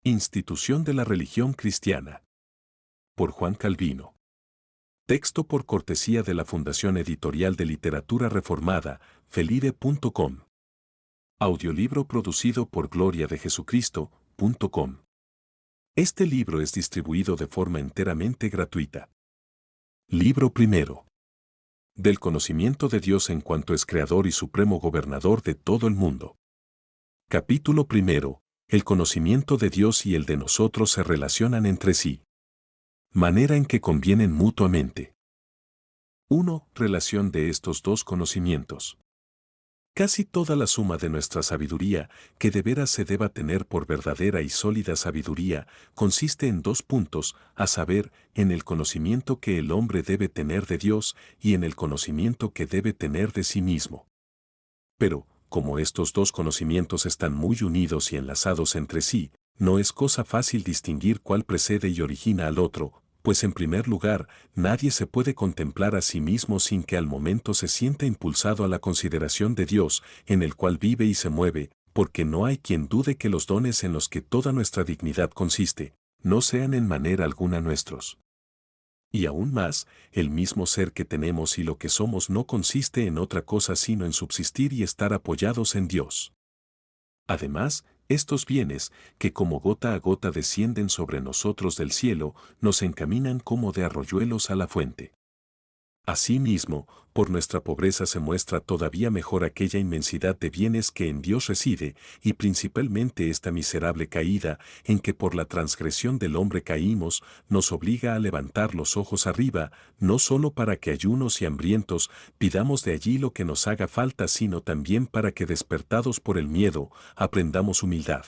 Institución de la religión cristiana. Por Juan Calvino. Texto por cortesía de la Fundación Editorial de Literatura Reformada, felire.com. Audiolibro producido por gloriadejesucristo.com. Este libro es distribuido de forma enteramente gratuita. Libro primero. Del conocimiento de Dios en cuanto es creador y supremo gobernador de todo el mundo. Capítulo primero. El conocimiento de Dios y el de nosotros se relacionan entre sí. Manera en que convienen mutuamente. 1. Relación de estos dos conocimientos. Casi toda la suma de nuestra sabiduría, que de veras se deba tener por verdadera y sólida sabiduría, consiste en dos puntos, a saber, en el conocimiento que el hombre debe tener de Dios y en el conocimiento que debe tener de sí mismo. Pero, como estos dos conocimientos están muy unidos y enlazados entre sí, no es cosa fácil distinguir cuál precede y origina al otro, pues en primer lugar, nadie se puede contemplar a sí mismo sin que al momento se sienta impulsado a la consideración de Dios, en el cual vive y se mueve, porque no hay quien dude que los dones en los que toda nuestra dignidad consiste, no sean en manera alguna nuestros. Y aún más, el mismo ser que tenemos y lo que somos no consiste en otra cosa sino en subsistir y estar apoyados en Dios. Además, estos bienes, que como gota a gota descienden sobre nosotros del cielo, nos encaminan como de arroyuelos a la fuente. Asimismo, por nuestra pobreza se muestra todavía mejor aquella inmensidad de bienes que en Dios reside, y principalmente esta miserable caída, en que por la transgresión del hombre caímos, nos obliga a levantar los ojos arriba, no solo para que ayunos y hambrientos pidamos de allí lo que nos haga falta, sino también para que despertados por el miedo, aprendamos humildad.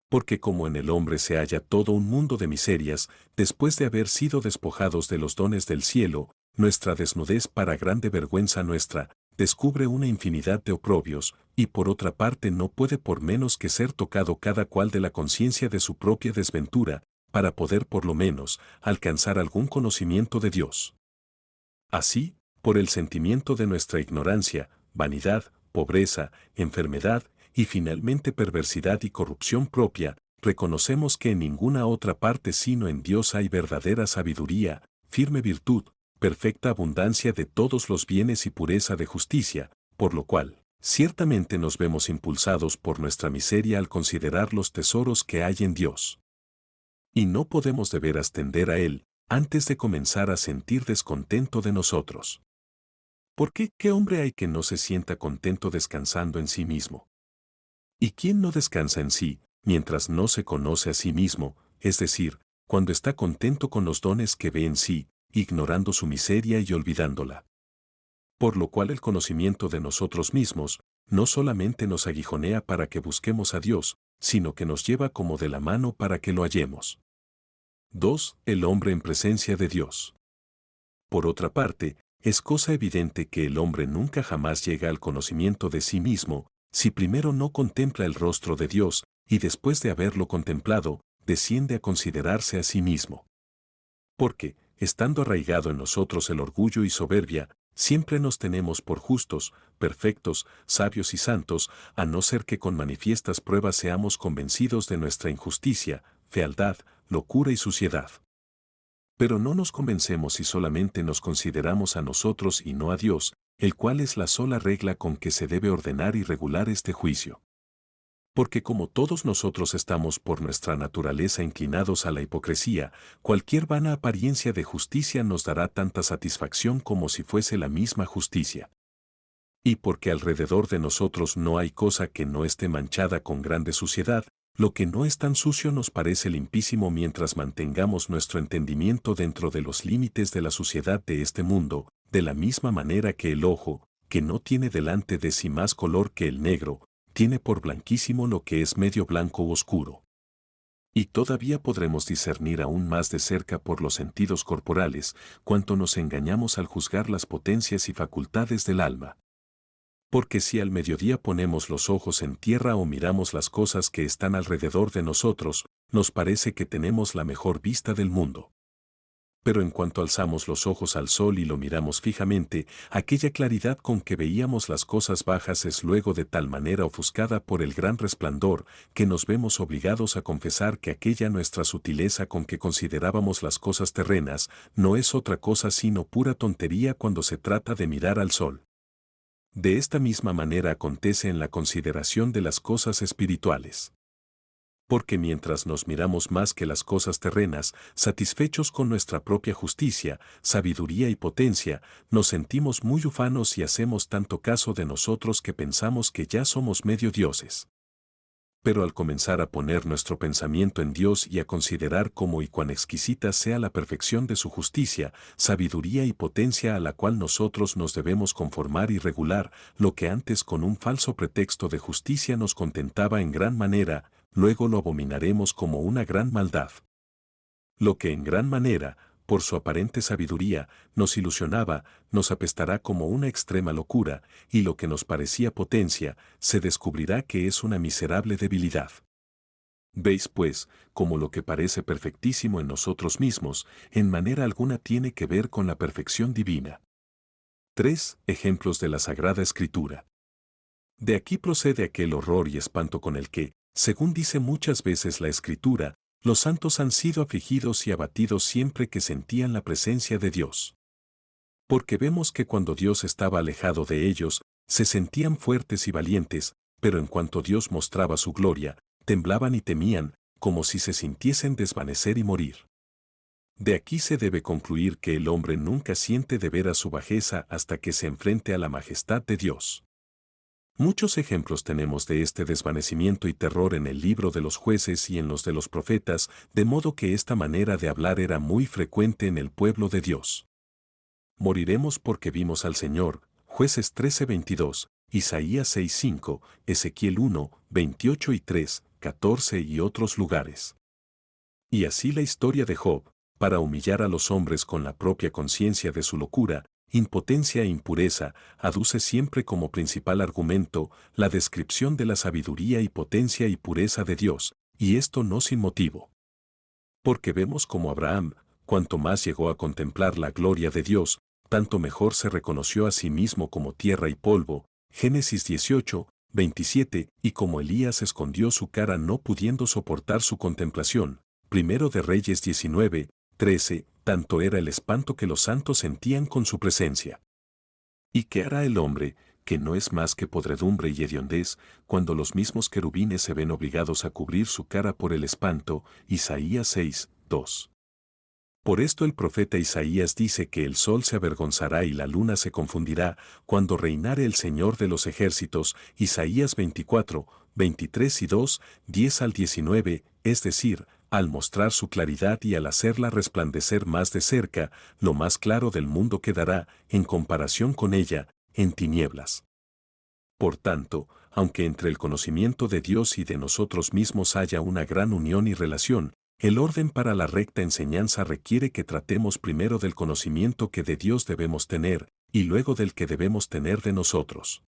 Porque como en el hombre se halla todo un mundo de miserias, después de haber sido despojados de los dones del cielo, nuestra desnudez para grande vergüenza nuestra, descubre una infinidad de oprobios, y por otra parte no puede por menos que ser tocado cada cual de la conciencia de su propia desventura, para poder por lo menos alcanzar algún conocimiento de Dios. Así, por el sentimiento de nuestra ignorancia, vanidad, pobreza, enfermedad, y finalmente perversidad y corrupción propia, reconocemos que en ninguna otra parte sino en Dios hay verdadera sabiduría, firme virtud, perfecta abundancia de todos los bienes y pureza de justicia, por lo cual, ciertamente nos vemos impulsados por nuestra miseria al considerar los tesoros que hay en Dios. Y no podemos de veras tender a Él, antes de comenzar a sentir descontento de nosotros. ¿Por qué? ¿Qué hombre hay que no se sienta contento descansando en sí mismo? ¿Y quién no descansa en sí, mientras no se conoce a sí mismo, es decir, cuando está contento con los dones que ve en sí, ignorando su miseria y olvidándola? Por lo cual el conocimiento de nosotros mismos, no solamente nos aguijonea para que busquemos a Dios, sino que nos lleva como de la mano para que lo hallemos. 2. El hombre en presencia de Dios. Por otra parte, es cosa evidente que el hombre nunca jamás llega al conocimiento de sí mismo, si primero no contempla el rostro de Dios, y después de haberlo contemplado, desciende a considerarse a sí mismo. Porque, estando arraigado en nosotros el orgullo y soberbia, siempre nos tenemos por justos, perfectos, sabios y santos, a no ser que con manifiestas pruebas seamos convencidos de nuestra injusticia, fealdad, locura y suciedad. Pero no nos convencemos si solamente nos consideramos a nosotros y no a Dios, el cual es la sola regla con que se debe ordenar y regular este juicio. Porque como todos nosotros estamos por nuestra naturaleza inclinados a la hipocresía, cualquier vana apariencia de justicia nos dará tanta satisfacción como si fuese la misma justicia. Y porque alrededor de nosotros no hay cosa que no esté manchada con grande suciedad, lo que no es tan sucio nos parece limpísimo mientras mantengamos nuestro entendimiento dentro de los límites de la suciedad de este mundo, de la misma manera que el ojo, que no tiene delante de sí más color que el negro, tiene por blanquísimo lo que es medio blanco o oscuro. Y todavía podremos discernir aún más de cerca por los sentidos corporales, cuanto nos engañamos al juzgar las potencias y facultades del alma. Porque si al mediodía ponemos los ojos en tierra o miramos las cosas que están alrededor de nosotros, nos parece que tenemos la mejor vista del mundo. Pero en cuanto alzamos los ojos al sol y lo miramos fijamente, aquella claridad con que veíamos las cosas bajas es luego de tal manera ofuscada por el gran resplandor, que nos vemos obligados a confesar que aquella nuestra sutileza con que considerábamos las cosas terrenas, no es otra cosa sino pura tontería cuando se trata de mirar al sol. De esta misma manera acontece en la consideración de las cosas espirituales. Porque mientras nos miramos más que las cosas terrenas, satisfechos con nuestra propia justicia, sabiduría y potencia, nos sentimos muy ufanos y hacemos tanto caso de nosotros que pensamos que ya somos medio dioses. Pero al comenzar a poner nuestro pensamiento en Dios y a considerar cómo y cuán exquisita sea la perfección de su justicia, sabiduría y potencia a la cual nosotros nos debemos conformar y regular, lo que antes con un falso pretexto de justicia nos contentaba en gran manera, luego lo abominaremos como una gran maldad. Lo que en gran manera, por su aparente sabiduría, nos ilusionaba, nos apestará como una extrema locura, y lo que nos parecía potencia, se descubrirá que es una miserable debilidad. Veis pues, como lo que parece perfectísimo en nosotros mismos, en manera alguna tiene que ver con la perfección divina. 3 ejemplos de la Sagrada Escritura. De aquí procede aquel horror y espanto con el que, según dice muchas veces la Escritura, los santos han sido afligidos y abatidos siempre que sentían la presencia de Dios. Porque vemos que cuando Dios estaba alejado de ellos, se sentían fuertes y valientes, pero en cuanto Dios mostraba su gloria, temblaban y temían, como si se sintiesen desvanecer y morir. De aquí se debe concluir que el hombre nunca siente de veras su bajeza hasta que se enfrente a la majestad de Dios. Muchos ejemplos tenemos de este desvanecimiento y terror en el libro de los jueces y en los de los profetas, de modo que esta manera de hablar era muy frecuente en el pueblo de Dios. Moriremos porque vimos al Señor, Jueces 13:22, Isaías 6:5, Ezequiel 1:28 y 3:14 y otros lugares. Y así la historia de Job, para humillar a los hombres con la propia conciencia de su locura, impotencia e impureza, aduce siempre como principal argumento la descripción de la sabiduría y potencia y pureza de Dios, y esto no sin motivo. Porque vemos como Abraham, cuanto más llegó a contemplar la gloria de Dios, tanto mejor se reconoció a sí mismo como tierra y polvo, Génesis 18:27, y como Elías escondió su cara no pudiendo soportar su contemplación, Primero de Reyes 19:13, tanto era el espanto que los santos sentían con su presencia. ¿Y qué hará el hombre, que no es más que podredumbre y hediondez, cuando los mismos querubines se ven obligados a cubrir su cara por el espanto? Isaías 6:2. Por esto el profeta Isaías dice que el sol se avergonzará y la luna se confundirá, cuando reinare el Señor de los ejércitos, Isaías 24:23 y 2:10 al 19, es decir, al mostrar su claridad y al hacerla resplandecer más de cerca, lo más claro del mundo quedará, en comparación con ella, en tinieblas. Por tanto, aunque entre el conocimiento de Dios y de nosotros mismos haya una gran unión y relación, el orden para la recta enseñanza requiere que tratemos primero del conocimiento que de Dios debemos tener, y luego del que debemos tener de nosotros.